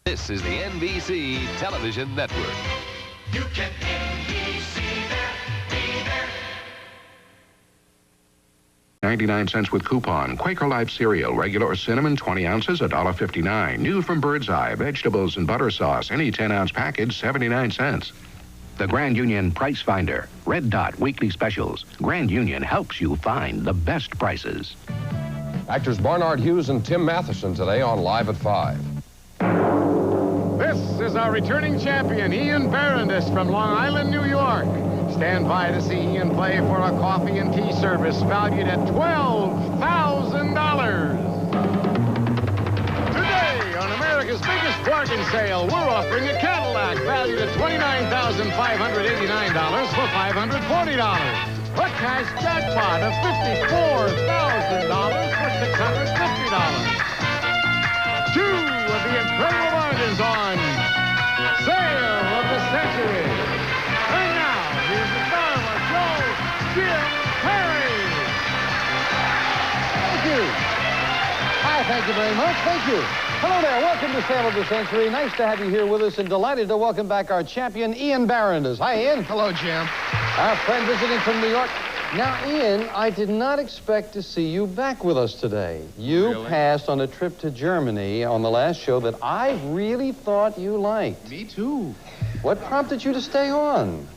This is the NBC Television Network. You can NBC there, be there. 99 cents with coupon. Quaker Life cereal, regular or cinnamon, 20 ounces, $1.59. New from Bird's Eye, vegetables and butter sauce, any 10-ounce package, 79 cents. The Grand Union Price Finder. Red Dot Weekly Specials. Grand Union helps you find the best prices. Actors Barnard Hughes and Tim Matheson today on Live at 5. This is our returning champion, Eien Barondess from Long Island, New York. Stand by to see Eien play for a coffee and tea service valued at $12,000. Today, on America's biggest bargain sale, we're offering a Cadillac valued at $29,589 for $540. A cash jackpot of $54,000 for $650. Two of the incredible bargains on Sale of the Century. And now, here's the star of our show, Jim Perry. Thank you. Hi, thank you very much. Thank you. Hello there. Welcome to Sale of the Century. Nice to have you here with us and delighted to welcome back our champion, Eien Barondess. Hi, Eien. Hello, Jim. Our friend visiting from New York. Now, Eien, I did not expect to see you back with us today. You passed on a trip to Germany on the last show that I really thought you liked. Me too. What prompted you to stay on?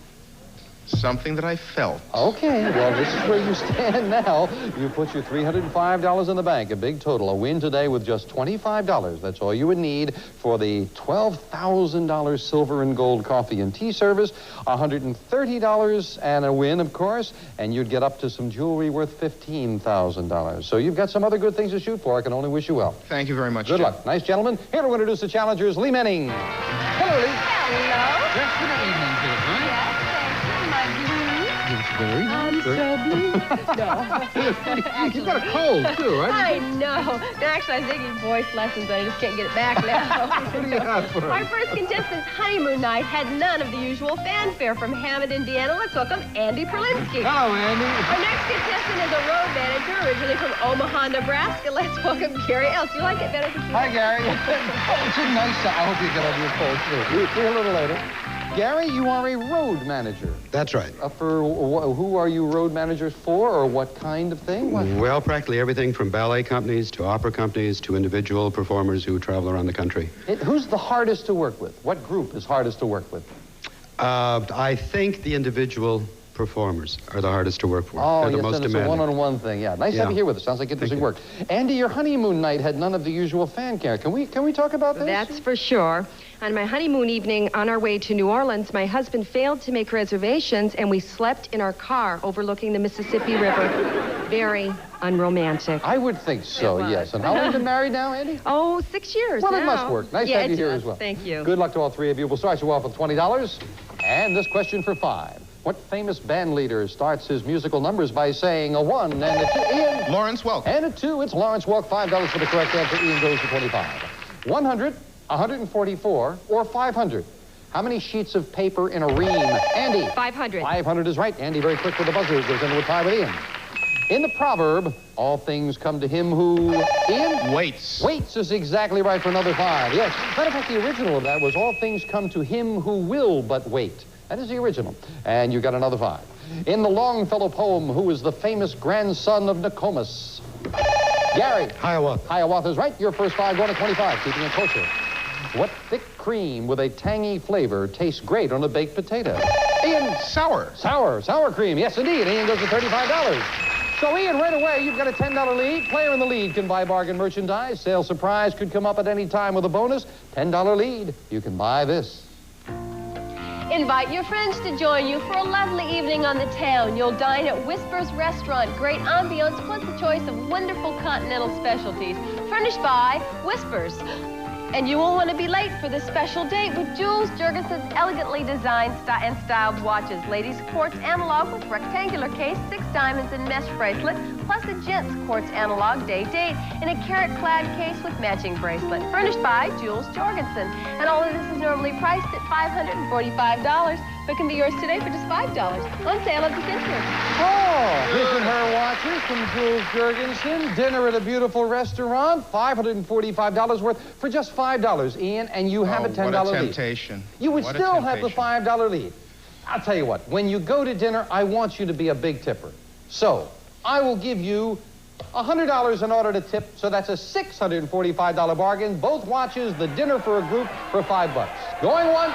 Something that I felt. Okay, well, this is where you stand now. You put your $305 in the bank, a big total. A win today with just $25. That's all you would need for the $12,000 silver and gold coffee and tea service. $130 and a win, of course, and you'd get up to some jewelry worth $15,000. So you've got some other good things to shoot for. I can only wish you well. Thank you very much, Good Jim. luck. Nice gentlemen. Here to introduce the challengers, Lee Menning. Hello, Lee. Hello. Yes, good evening, dear. Very I'm so blue. No. You've got a cold, too, right? I know. Actually, I was taking voice lessons, but I just can't get it back now. What do you have for us? Our first contestant's honeymoon night had none of the usual fanfare. From Hammond, Indiana, let's welcome Andy Perlinsky. Hello, Andy. Our next contestant is a road manager originally from Omaha, Nebraska. Let's welcome Gary Ellis. You like it better than you Hi, Gary. It's a nice... I hope you get over your cold, too. See you a little later. Gary, you are a road manager. That's right. For who are you road managers for, or what kind of thing? Well, practically everything from ballet companies to opera companies to individual performers who travel around the country. Who's the hardest to work with? What group is hardest to work with? I think the individual performers are the hardest to work for. Oh, They're the yes, most and it's demanding. a one-on-one thing. Yeah, nice to have you here with us. Sounds like interesting work. Andy, your honeymoon night had none of the usual fanfare. Can we talk about this? That's for sure. On my honeymoon evening on our way to New Orleans, my husband failed to make reservations, and we slept in our car overlooking the Mississippi River. Very unromantic. I would think so, yes. And how long have you been married now, Andy? Oh, 6 years Well, now. it must work. Nice to have you here as well. Thank you. Good luck to all three of you. We'll start you off with $20. And this question for 5. What famous band leader starts his musical numbers by saying a 1 and a 2? Eien? Lawrence Welk. And a 2, it's Lawrence Welk. $5 for the correct answer. Eien goes to 25. 100, 144, or 500? How many sheets of paper in a ream? Andy? 500. 500 is right. Andy, very quick with the buzzer. Goes into a tie with Eien. In the proverb, all things come to him who... Eien? Waits. Waits is exactly right for another 5. Yes. Matter of fact, the original of that was all things come to him who will but wait. That is the original. And you got another 5. In the Longfellow poem, who is the famous grandson of Nokomis? Gary. Hiawatha. Hiawatha is right. Your first 5 going to 25, keeping it closer. What thick cream with a tangy flavor tastes great on a baked potato? Eien. Sour. Sour cream. Yes, indeed. Eien goes to $35. So, Eien, right away, you've got a $10 lead. Player in the lead can buy bargain merchandise. Sale surprise could come up at any time with a bonus. $10 lead. You can buy this. Invite your friends to join you for a lovely evening on the town. You'll dine at Whispers Restaurant. Great ambiance plus a choice of wonderful continental specialties. Furnished by Whispers. And you won't want to be late for this special date with Jules Jurgensen's elegantly designed and styled watches. Ladies quartz analog with rectangular case, 6 diamonds and mesh bracelet, plus a gents quartz analog day date in a carrot-clad case with matching bracelet. Furnished by Jules Jorgensen. And all of this is normally priced at $545. but can be yours today for just $5 on sale of the century. Oh, his and her watches from Jules Jurgensen. Dinner at a beautiful restaurant. $545 worth for just $5, Ian, and you have a $10 what a lead. temptation. You would What a still have the temptation. $5 lead. I'll tell you what, when you go to dinner, I want you to be a big tipper. So, I will give you $100 in order to tip, so that's a $645 bargain. Both watches, the dinner for a group for $5. Going once,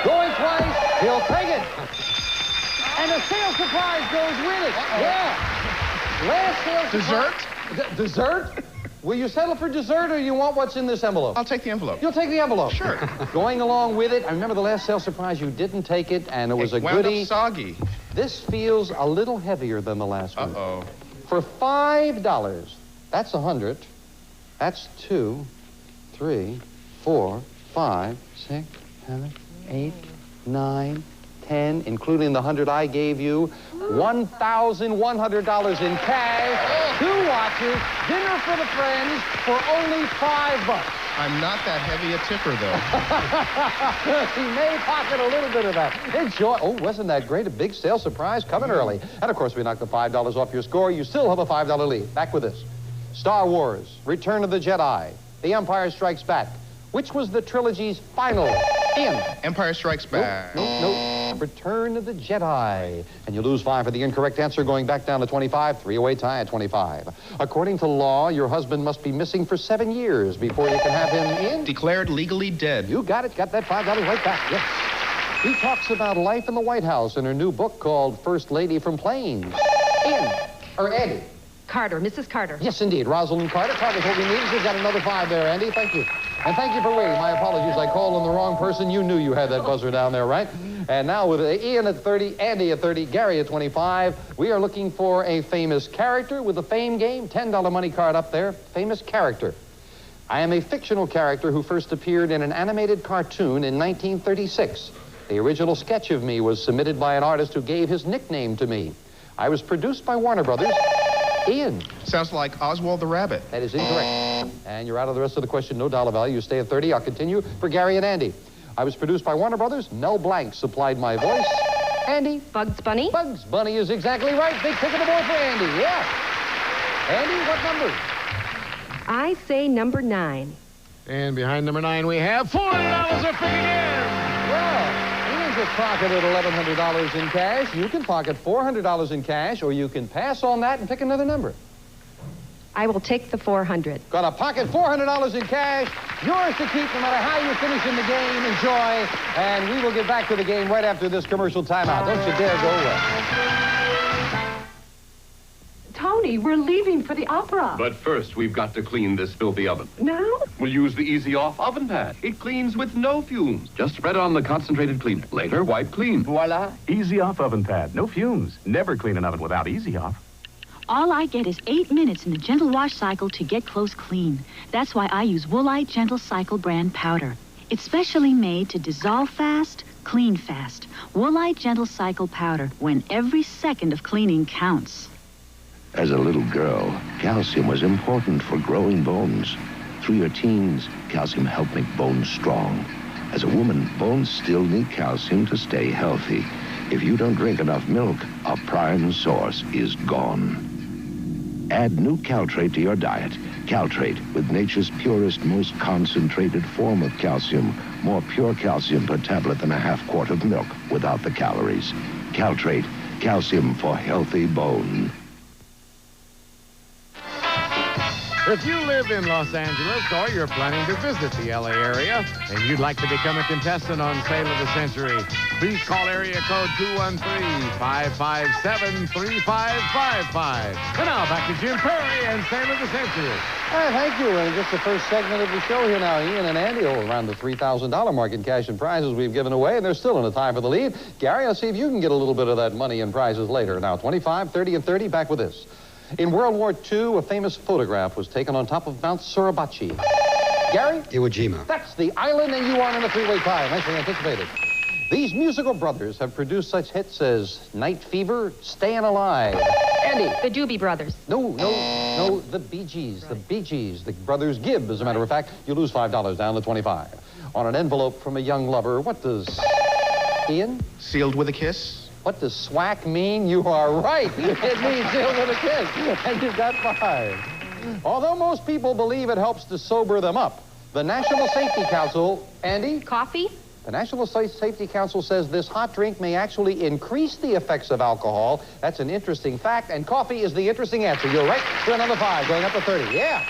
going twice, he'll take it. And a sale surprise goes with it. Yeah. Last sale surprise. Dessert? Will you settle for dessert, or you want what's in this envelope? I'll take the envelope. You'll take the envelope. Sure. Going along with it, I remember the last sale surprise, you didn't take it, and it was a wound goodie. up soggy. This feels a little heavier than the last one. Uh-oh. For $5, that's 100. That's 2, 3, 4, 5, 6, 7, 8, 9, 10, including the 100 I gave you. $1,100 in cash, 2 watches, dinner for the friends for only $5. I'm not that heavy a tipper, though. He may pocket a little bit of that. Enjoy. Oh, wasn't that great? A big sale surprise coming early. And, of course, we knocked the $5 off your score. You still have a $5 lead. Back with this. Star Wars, Return of the Jedi, The Empire Strikes Back. Which was the trilogy's final? Ian. Empire Strikes Back. No. Return of the Jedi. And you lose 5 for the incorrect answer, going back down to 25. 3-away tie at 25. According to law, your husband must be missing for 7 years before you can have him in. Declared legally dead. You got it. Got that $5 right back. Yes. He talks about life in the White House in her new book called First Lady from Plains. Ian. Or Andy. Carter, Mrs. Carter. Yes, indeed. Rosalind Carter. Carter's what we need. We've got another 5 there, Andy. Thank you. And thank you for waiting. My apologies. I called on the wrong person. You knew you had that buzzer down there, right? And now with Ian at 30, Andy at 30, Gary at 25, we are looking for a famous character with the Fame Game. $10 money card up there. Famous character. I am a fictional character who first appeared in an animated cartoon in 1936. The original sketch of me was submitted by an artist who gave his nickname to me. I was produced by Warner Brothers. Ian. Sounds like Oswald the Rabbit. That is incorrect. And you're out of the rest of the question. No dollar value. You stay at 30. I'll continue for Gary and Andy. I was produced by Warner Brothers. Mel Blanc supplied my voice. Andy. Bugs Bunny. Bugs Bunny is exactly right. Big pick of the board for Andy. Yeah. Andy, what number? I say number 9. And behind number 9, we have $400 are fitting in. Well, Ian's just pocketed $1,100 in cash. You can pocket $400 in cash, or you can pass on that and pick another number. I will take the 400. Gonna pocket $400 in cash. Yours to keep no matter how you finish in the game. Enjoy. And we will get back to the game right after this commercial timeout. Don't you dare go away. Tony, we're leaving for the opera. But first, we've got to clean this filthy oven. Now? We'll use the Easy Off oven pad. It cleans with no fumes. Just spread on the concentrated cleaner. Later, wipe clean. Voila. Easy Off oven pad. No fumes. Never clean an oven without Easy Off. All I get is 8 minutes in the gentle wash cycle to get clothes clean. That's why I use Woolite Gentle Cycle brand powder. It's specially made to dissolve fast, clean fast. Woolite Gentle Cycle powder, when every second of cleaning counts. As a little girl, calcium was important for growing bones. Through your teens, calcium helped make bones strong. As a woman, bones still need calcium to stay healthy. If you don't drink enough milk, a prime source is gone. Add new Caltrate to your diet. Caltrate, with nature's purest, most concentrated form of calcium. More pure calcium per tablet than a half quart of milk without the calories. Caltrate, calcium for healthy bone. If you live in Los Angeles or you're planning to visit the LA area and you'd like to become a contestant on Sale of the Century, please call area code 213-557-3555. And now back to Jim Perry and Sale of the Century. All right, thank you. And just the first segment of the show here now. Ian and Andy are around the $3,000 mark in cash and prizes we've given away, and they're still in a tie for the lead. Gary, let's see if you can get a little bit of that money and prizes later. Now, 25, 30, and 30, back with this. In World War II, a famous photograph was taken on top of Mount Suribachi. Gary? Iwo Jima. That's the island, and you are in a 3-way tie. Nicely anticipated. These musical brothers have produced such hits as Night Fever, Stayin' Alive. Andy? The Doobie Brothers. No, the Bee Gees. Right. The Bee Gees. The Brothers Gibb, as a matter of fact. You lose $5 down to 25. On an envelope from a young lover, what does Ian? Sealed with a kiss. What does SWAC mean? You are right. It means sealed with a kiss. And you've got 5. Although most people believe it helps to sober them up, the National Safety Council, Andy? Coffee? The National Safety Council says this hot drink may actually increase the effects of alcohol. That's an interesting fact, and coffee is the interesting answer. You're right. To another 5, going up to 30. Yeah.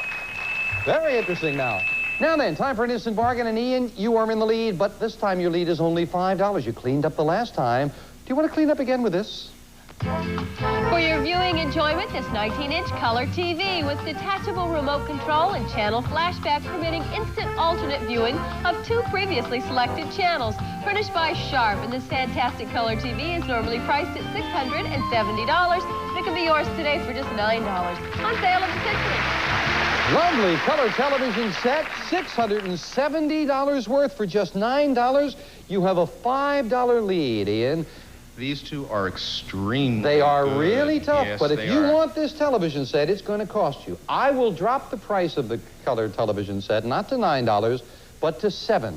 Very interesting now. Now then, time for an instant bargain, and Ian, you are in the lead, but this time your lead is only $5. You cleaned up the last time. Do you want to clean up again with this? For your viewing enjoyment, this 19-inch color TV with detachable remote control and channel flashback permitting instant alternate viewing of 2 previously selected channels. Furnished by Sharp, and this fantastic color TV is normally priced at $670. It can be yours today for just $9. On sale at the Century. Lovely color television set, $670 worth for just $9. You have a $5 lead, Ian. These two are extremely They are good. really tough, Yes, but if they you are. want this television set, it's going to cost you. I will drop the price of the color television set, not to $9, but to $7.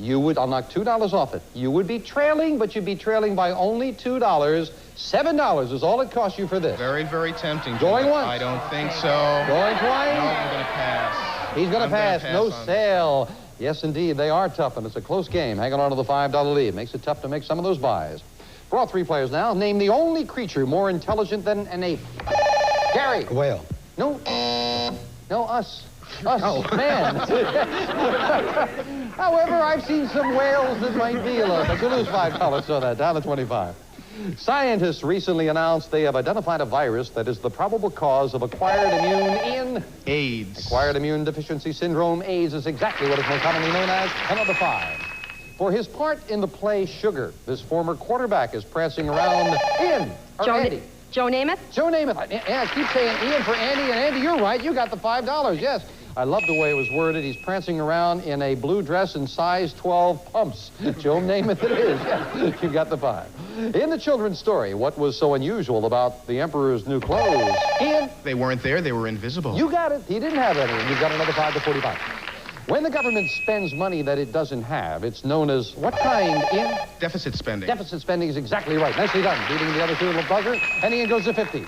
I'll knock $2 off it. You would be trailing, but you'd be trailing by only $2. $7 is all it costs you for this. Very, very tempting. Going Jim, but once. I don't think so. Going twice. No, I'm going to pass. He's going to pass. No on sale. Yes, indeed, they are tough, and it's a close game. Hanging on to the $5 lead. Makes it tough to make some of those buys. For all 3 players now, name the only creature more intelligent than an ape. Gary. A whale. No. No, us. Us, man. However, I've seen some whales that might be a little. But you lose $5, so that down to 25. Scientists recently announced they have identified a virus that is the probable cause of acquired AIDS. Acquired immune deficiency syndrome. AIDS is exactly what it's more commonly known as. Another 5. For his part in the play Sugar, this former quarterback is prancing around Ian or Andy. Joe Namath? Joe Namath. Yeah, I keep saying Ian for Andy, and Andy, you're right. You got the $5, yes. I love the way it was worded. He's prancing around in a blue dress and size 12 pumps. Joe Namath it is. Yes, you got the 5. In the children's story, what was so unusual about the Emperor's new clothes? Ian? They weren't there. They were invisible. You got it. He didn't have any, and you've got another 5 to 45. When the government spends money that it doesn't have, it's known as what kind, Ian? Deficit spending. Deficit spending is exactly right. Nicely done. Beating the other 2 little buzzer, and Ian goes to 50.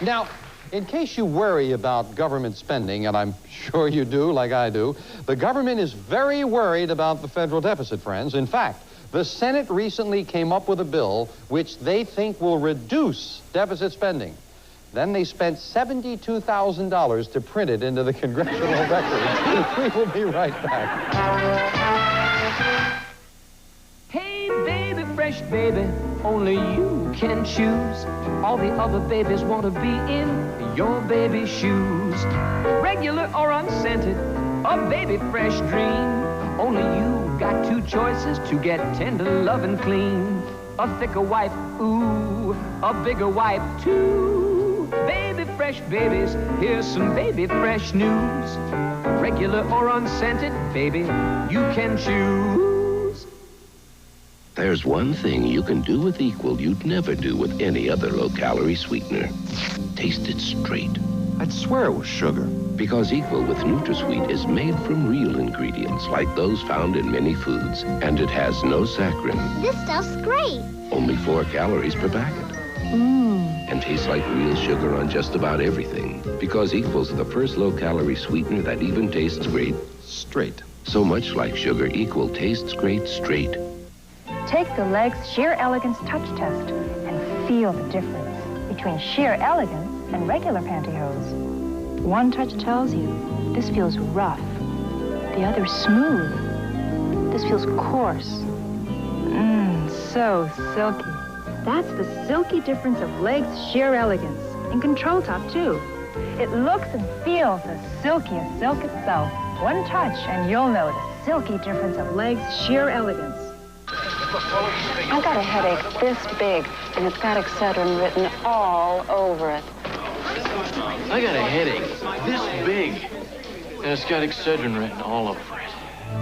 Now, in case you worry about government spending, and I'm sure you do, like I do, the government is very worried about the federal deficit, friends. In fact, the Senate recently came up with a bill which they think will reduce deficit spending. Then they spent $72,000 to print it into the congressional records. We will be right back. Hey, baby, fresh baby, only you can choose. All the other babies want to be in your baby shoes. Regular or unscented, a baby fresh dream. Only you got 2 choices to get tender, love, and clean. A thicker wipe, ooh, a bigger wipe, too. Baby fresh babies, here's some baby fresh news. Regular or unscented, baby, you can choose. There's one thing you can do with Equal you'd never do with any other low-calorie sweetener. Taste it straight. I'd swear it was sugar. Because Equal with NutraSweet is made from real ingredients like those found in many foods. And it has no saccharin. This stuff's great. Only 4 calories per packet. And tastes like real sugar on just about everything. Because Equal's the first low-calorie sweetener that even tastes great straight. So much like sugar, Equal tastes great straight. Take the Legs Sheer Elegance Touch Test and feel the difference between Sheer Elegance and regular pantyhose. One touch tells you this feels rough. The other smooth. This feels coarse. So silky. That's the silky difference of Legs Sheer Elegance. In Control Top, too. It looks and feels as silky as silk itself. One touch and you'll know the silky difference of Legs Sheer Elegance. I've got a headache this big, and it's got Excedrin written all over it. I got a headache this big, and it's got Excedrin written all over it.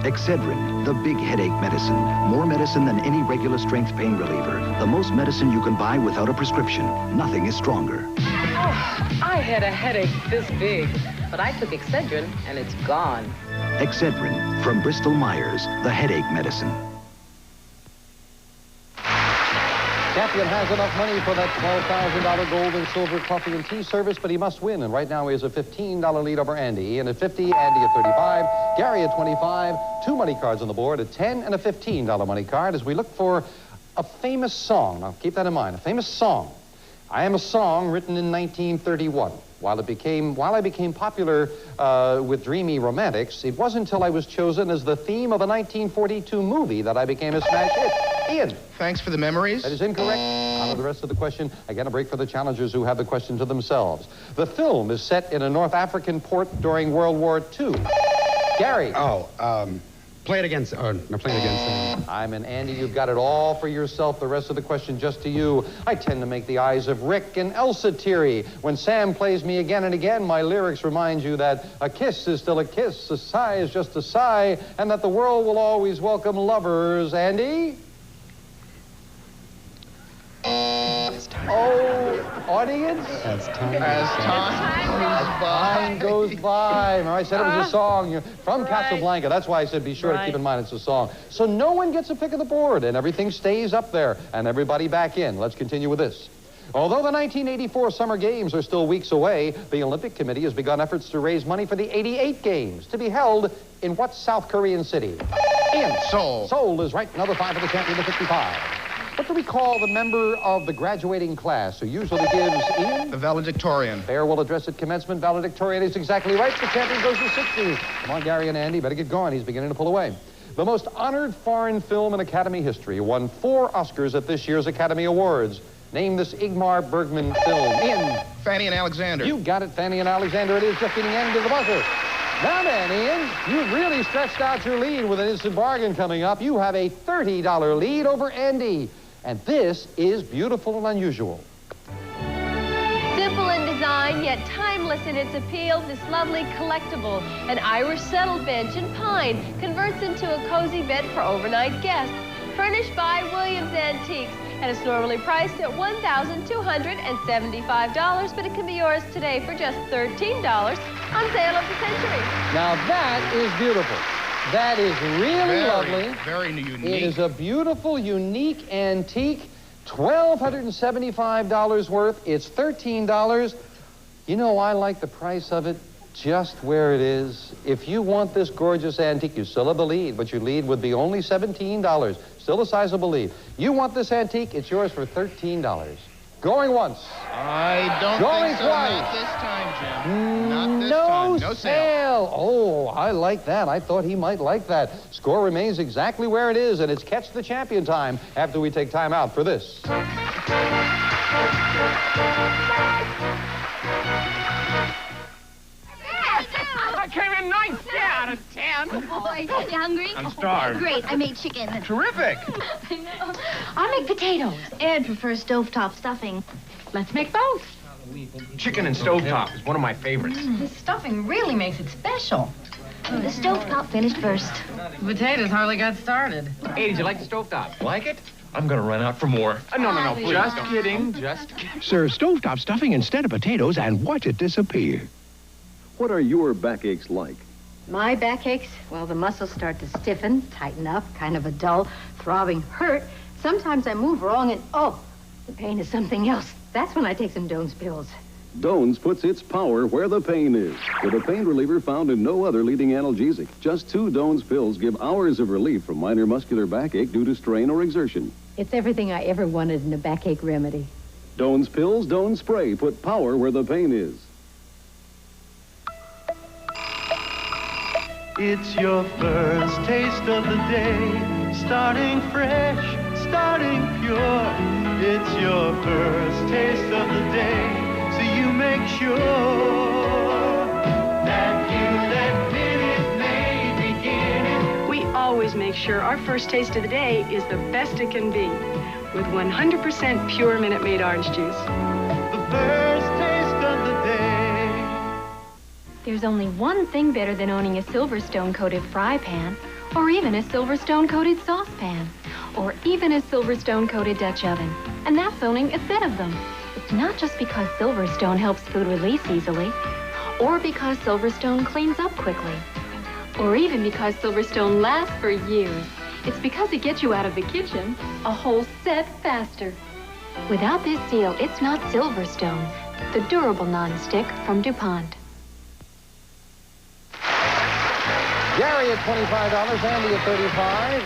Excedrin, the big headache medicine. More medicine than any regular strength pain reliever. The most medicine you can buy without a prescription. Nothing is stronger. Oh, I had a headache this big, but I took Excedrin, and it's gone. Excedrin, from Bristol Myers, the headache medicine. Champion has enough money for that $12,000 gold and silver coffee and tea service, but he must win. And right now he has a $15 lead over Andy. Ian at 50, Andy at 35, Gary at 25, two money cards on the board, a $10 and a $15 money card as we look for a famous song. Now, keep that in mind, a famous song. I Am a Song written in 1931. While I became popular with dreamy romantics, it wasn't until I was chosen as the theme of a 1942 movie that I became a smash hit. Ian. Thanks for the memories. That is incorrect. Out of the rest of the question, again, a break for the challengers who have the question to themselves. The film is set in a North African port during World War II. Gary. Play it again, or no, play it again. I'm an Andy. You've got it all for yourself. The rest of the question just to you. I tend to make the eyes of Rick and Elsa teary. When Sam plays me again and again, my lyrics remind you that a kiss is still a kiss, a sigh is just a sigh, and that the world will always welcome lovers. Andy? Oh, audience? As time goes by. Remember, I said it was a song from Casablanca. That's why I said be sure to keep in mind it's a song. So no one gets a pick of the board, and everything stays up there, and everybody back in. Let's continue with this. Although the 1984 Summer Games are still weeks away, the Olympic Committee has begun efforts to raise money for the 88 Games, to be held in what South Korean city? Ian. Seoul. Seoul is right. Another 5 for the champion, the 55. What do we call the member of the graduating class who usually gives, Ian? The valedictorian. Farewell address at commencement. Valedictorian is exactly right. The champion goes to 60. Come on, Gary and Andy, better get going. He's beginning to pull away. The most honored foreign film in Academy history won 4 Oscars at this year's Academy Awards. Name this Ingmar Bergman film. Ian. Fanny and Alexander. You got it, Fanny and Alexander. It is just getting ended the buzzer. Now then, Ian, you've really stretched out your lead with an instant bargain coming up. You have a $30 lead over Andy. And this is beautiful and unusual. Simple in design, yet timeless in its appeal, this lovely collectible, an Irish settle bench in pine, converts into a cozy bed for overnight guests. Furnished by Williams Antiques, and it's normally priced at $1,275, but it can be yours today for just $13 on Sale of the Century. Now that is beautiful. That is really lovely. Very unique. It is a beautiful, unique antique. $1,275 worth. It's $13. You know, I like the price of it just where it is. If you want this gorgeous antique, you still have the lead, but your lead would be only $17. Still a sizable lead. You want this antique, it's yours for $13. Going once. I don't Going think so. twice. Not this time, Jim. Not this No time. No sale. Oh, I like that. I thought he might like that. Score remains exactly where it is, and it's catch the champion time after we take time out for this. I came in ninth. Yeah, out of 10. Oh, boy. You hungry? I'm starved. Great. I made chicken. Terrific. I know. I'll make potatoes. Ed prefers stovetop stuffing. Let's make both. Chicken and stovetop is one of my favorites. This stuffing really makes it special. The stovetop finished first. The potatoes hardly got started. Hey, did you like the stovetop? Like it? I'm gonna run out for more. No, please. Just kidding. Just kidding. Serve stovetop stuffing instead of potatoes and watch it disappear. What are your backaches like? My backaches? Well, the muscles start to stiffen, tighten up, kind of a dull, throbbing hurt. Sometimes I move wrong and, oh, the pain is something else. That's when I take some Doan's pills. Doan's puts its power where the pain is, with a pain reliever found in no other leading analgesic. Just 2 Doan's pills give hours of relief from minor muscular backache due to strain or exertion. It's everything I ever wanted in a backache remedy. Doan's pills, Doan's spray put power where the pain is. It's your first taste of the day, starting fresh, starting pure. It's your first taste of the day, so you make sure that you let Minute Maid begin. We always make sure our first taste of the day is the best it can be, with 100% pure Minute Maid orange juice. The first taste of the day. There's only one thing better than owning a Silverstone-coated fry pan, or even a Silverstone-coated saucepan, or even a Silverstone-coated Dutch oven, and that's owning a set of them. It's not just because Silverstone helps food release easily, or because Silverstone cleans up quickly, or even because Silverstone lasts for years. It's because it gets you out of the kitchen a whole set faster. Without this seal, it's not Silverstone, the durable non-stick from DuPont. Gary at $25, Andy at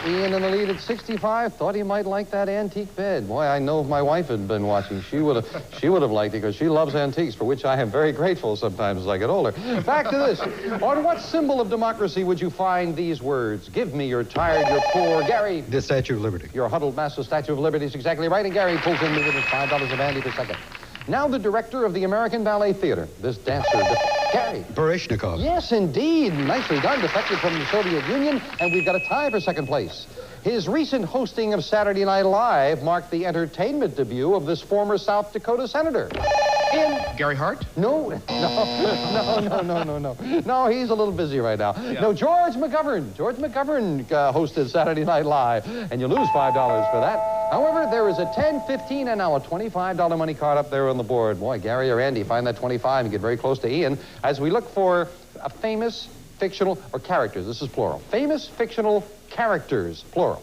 $35, Ian in the lead at $65. Thought he might like that antique bed. Boy, I know if my wife had been watching, she would have liked it because she loves antiques, for which I am very grateful sometimes as I get older. Back to this. On what symbol of democracy would you find these words? Give me your tired, your poor. Gary. The Statue of Liberty. Your huddled mass of Statue of Liberty is exactly right, and Gary pulls in within $5 of Andy per second. Now the director of the American Ballet Theater. This dancer, Gary. Baryshnikov. Yes, indeed. Nicely done. Defected from the Soviet Union, and we've got a tie for second place. His recent hosting of Saturday Night Live marked the entertainment debut of this former South Dakota senator. Gary Hart? No, he's a little busy right now. Yeah. No, George McGovern. George McGovern hosted Saturday Night Live, and you lose $5 for that. However, there is a $10, $15, and now a $25 money card up there on the board. Boy, Gary or Andy, find that 25 and get very close to Ian as we look for a famous fictional, or characters, this is plural. Famous fictional characters, plural.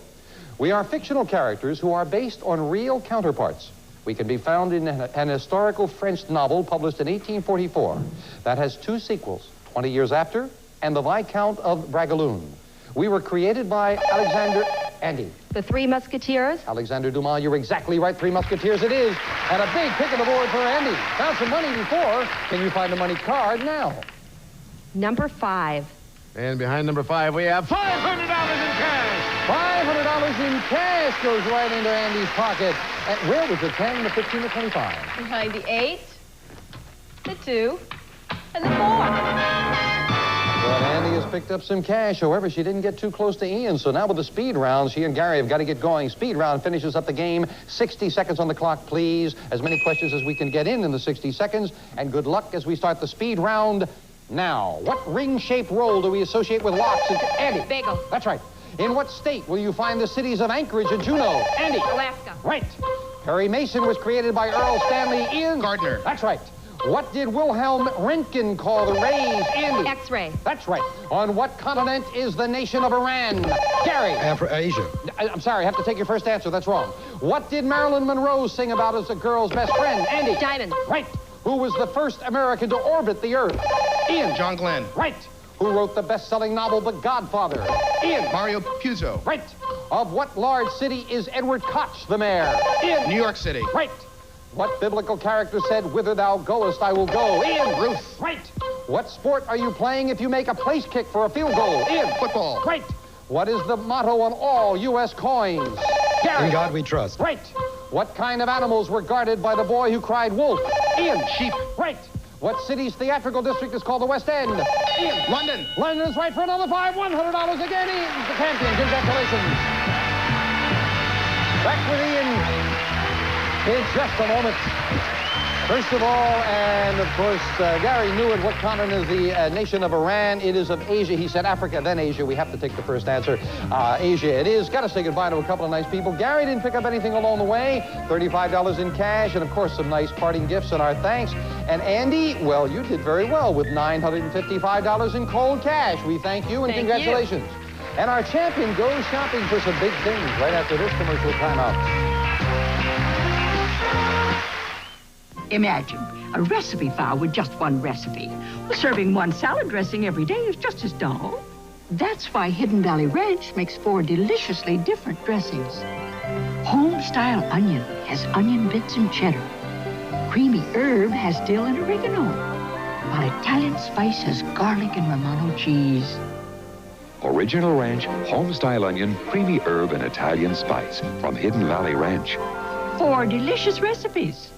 We are fictional characters who are based on real counterparts. We can be found in an historical French novel published in 1844 that has 2 sequels, 20 years after, and The Viscount of Bragelonne. We were created by Alexander... Andy. The Three Musketeers? Alexander Dumas, you're exactly right. Three Musketeers it is. And a big pick on the board for Andy. Found some money before. Can you find the money card now? Number 5. And behind number 5, we have $500 in cash. $500 in cash goes right into Andy's pocket. And where was the 10, the 15, the 25? Behind the 8, the 2, and the 4. Well, Andy has picked up some cash. However, she didn't get too close to Ian. So now with the speed round, she and Gary have got to get going. Speed round finishes up the game. 60 seconds on the clock, please. As many questions as we can get in the 60 seconds. And good luck as we start the speed round now. What ring-shaped roll do we associate with locks? Andy. Bagel. That's right. In what state will you find the cities of Anchorage and Juneau? Andy. Alaska. Right. Perry Mason was created by Earl Stanley Ian. Gardner. That's right. What did Wilhelm Röntgen call the rays? Andy. X-ray. That's right. On what continent is the nation of Iran? Gary. Asia. I'm sorry, I have to take your first answer. That's wrong. What did Marilyn Monroe sing about as a girl's best friend? Andy. Diamond. Right. Who was the first American to orbit the Earth? Ian. John Glenn. Right. Who wrote the best-selling novel The Godfather? Ian. Mario Puzo. Right. Of what large city is Edward Koch the mayor? Ian. New York City. Right. What biblical character said, "Whither thou goest, I will go"? Ian. Ruth. Right. What sport are you playing if you make a place kick for a field goal? Ian. Football. Right. What is the motto on all U.S. coins? Gary. In God we trust. Right. What kind of animals were guarded by the boy who cried wolf? Ian. Sheep. Right. What city's theatrical district is called the West End? Ian. London. London is right for another 5. $100 again. Ian's the champion. Congratulations. Back with Ian in just a moment. First of all, and of course, Gary knew it. What continent is the nation of Iran? It is of Asia. He said Africa, then Asia. We have to take the first answer. Asia it is. Got to say goodbye to a couple of nice people. Gary didn't pick up anything along the way. $35 in cash, and of course, some nice parting gifts and our thanks. And Andy, well, you did very well with $955 in cold cash. We thank you and congratulations. And our champion goes shopping for some big things right after this commercial timeout. Imagine a recipe file with just one recipe. Well, serving one salad dressing every day is just as dull. That's why Hidden Valley Ranch makes 4 deliciously different dressings. Home-style onion has onion bits and cheddar. Creamy herb has dill and oregano. While Italian spice has garlic and Romano cheese. Original Ranch, home-style onion, creamy herb, and Italian spice from Hidden Valley Ranch. 4 delicious recipes.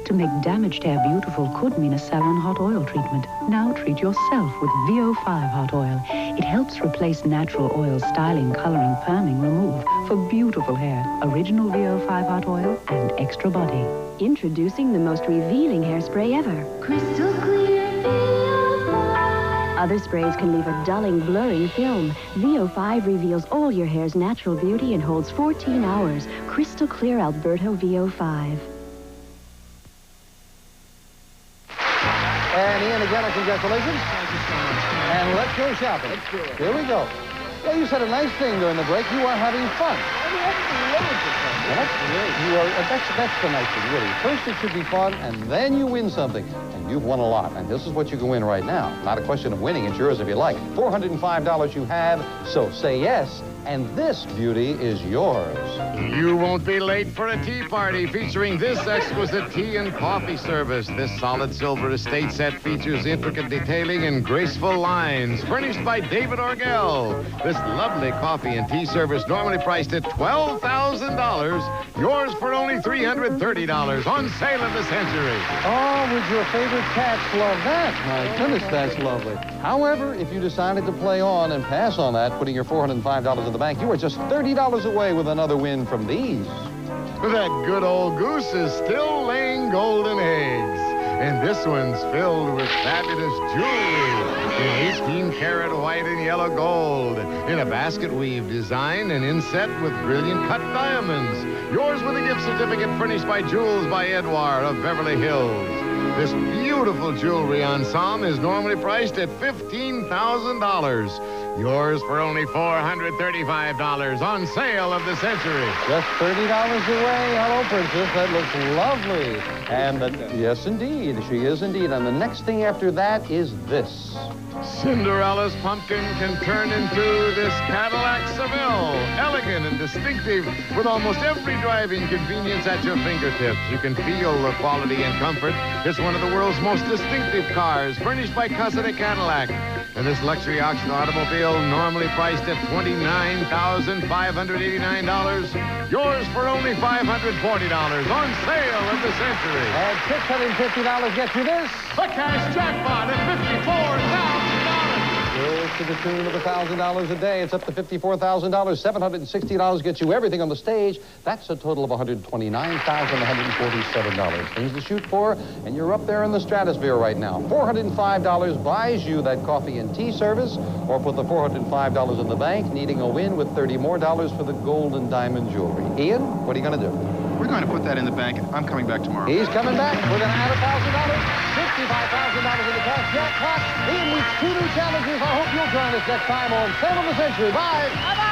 To make damaged hair beautiful could mean a salon hot oil treatment. Now treat yourself with VO5 hot oil. It helps replace natural oil styling, coloring, perming, remove for beautiful hair. Original VO5 hot oil and extra body. Introducing the most revealing hairspray ever. Crystal Clear VO5. Other sprays can leave a dulling, blurring film. VO5 reveals all your hair's natural beauty and holds 14 hours. Crystal Clear Alberto VO5. And Ian, again, congratulations. Thank you so much. And let's go shopping. Let's do it. Here we go. Well, you said a nice thing during the break. You are having fun. Well, that's the nice thing, really. First, it should be fun, and then you win something. And you've won a lot. And this is what you can win right now. Not a question of winning. It's yours if you like. $405 you have, so say yes. And this beauty is yours. You won't be late for a tea party featuring this exquisite tea and coffee service. This solid silver estate set features intricate detailing and graceful lines, furnished by David Orgel. This lovely coffee and tea service, normally priced at $12,000, yours for only $330, on sale of the century. Oh, would your favorite cats love that? My goodness, that's lovely. However, if you decided to play on and pass on that, putting your $405 in the bank, you are just $30 away with another win from these. That good old goose is still laying golden eggs. And this one's filled with fabulous jewelry in 18-karat white and yellow gold, in a basket weave design and inset with brilliant cut diamonds. Yours with a gift certificate furnished by Jewels by Edouard of Beverly Hills. This beautiful jewelry ensemble is normally priced at $15,000. Yours for only $435, on sale of the century. Just $30 away. Hello, Princess. That looks lovely. And yes, indeed. She is indeed. And the next thing after that is this. Cinderella's pumpkin can turn into this Cadillac Seville. Elegant and distinctive, with almost every driving convenience at your fingertips. You can feel the quality and comfort. It's one of the world's most distinctive cars, furnished by Cusseta Cadillac. And this luxury auction automobile, normally priced at $29,589, yours for only $540, on sale of the century. And $650 gets you this. A cash jackpot at $54,000. Bills to the tune of $1,000 a day. It's up to $54,000. $760 gets you everything on the stage. That's a total of $129,147. Things to shoot for, and you're up there in the stratosphere right now. $405 buys you that coffee and tea service, or put the $405 in the bank, needing a win with $30 more for the gold and diamond jewelry. Ian, what are you going to do? We're going to put that in the bank. I'm coming back tomorrow. He's coming back. We're going to add $1,000, $65,000 in the cash jackpot. Ian meets 2 new challenges. I hope you'll join us next time on Sale of the Century. Bye. Bye-bye.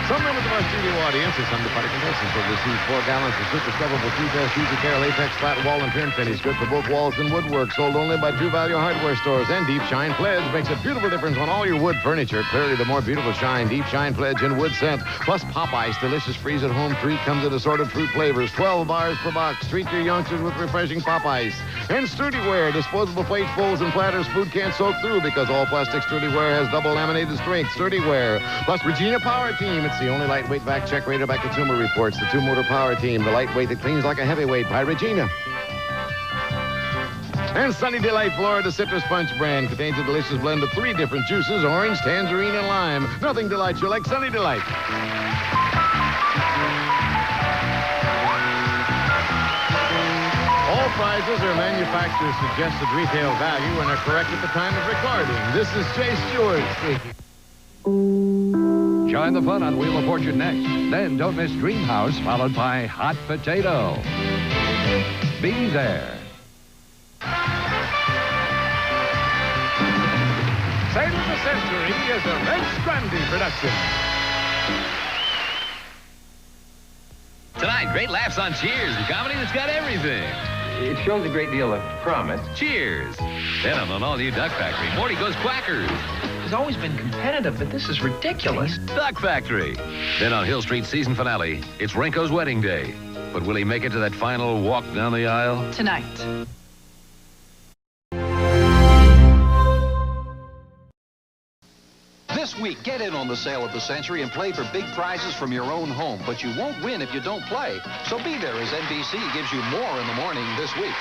Some members of our studio audience and some departed contestants will receive 4 gallons of super scrubbable T-Best Easy Care Latex Flat Wall and Trim Finish, good for both walls and woodwork, sold only by True Value Hardware stores. And Deep Shine Pledge makes a beautiful difference on all your wood furniture. Clearly, the more beautiful shine, Deep Shine Pledge and wood scent. Plus, Popeye's delicious freeze-at-home treat comes in assorted fruit flavors, 12 bars per box. Treat your youngsters with refreshing Popeyes. And Sturdyware, disposable plates, bowls, and platters food can't soak through, because all plastic Sturdyware has double laminated strength. Sturdyware. Plus, Regina Power Team. It's the only lightweight vac check rated by Consumer Reports. The 2-motor power team, the lightweight that cleans like a heavyweight, by Regina. And Sunny Delight Florida Citrus Punch brand contains a delicious blend of 3 different juices, orange, tangerine, and lime. Nothing delights you like Sunny Delight. All prizes are manufacturer's suggested retail value and are correct at the time of recording. This is Jay Stewart speaking. Join the fun on Wheel of Fortune next. Then don't miss Dream House, followed by Hot Potato. Be there. Sale of the Century is a Red Grundy production. Tonight, great laughs on Cheers, the comedy that's got everything. It shows a great deal of promise. Cheers. Then on an all-new Duck Factory, Morty goes quackers. It's always been competitive, but this is ridiculous. Duck Factory. Then on Hill Street's season finale, it's Rinko's wedding day. But will he make it to that final walk down the aisle? Tonight. This week, get in on the Sale of the Century and play for big prizes from your own home. But you won't win if you don't play. So be there as NBC gives you more in the morning this week.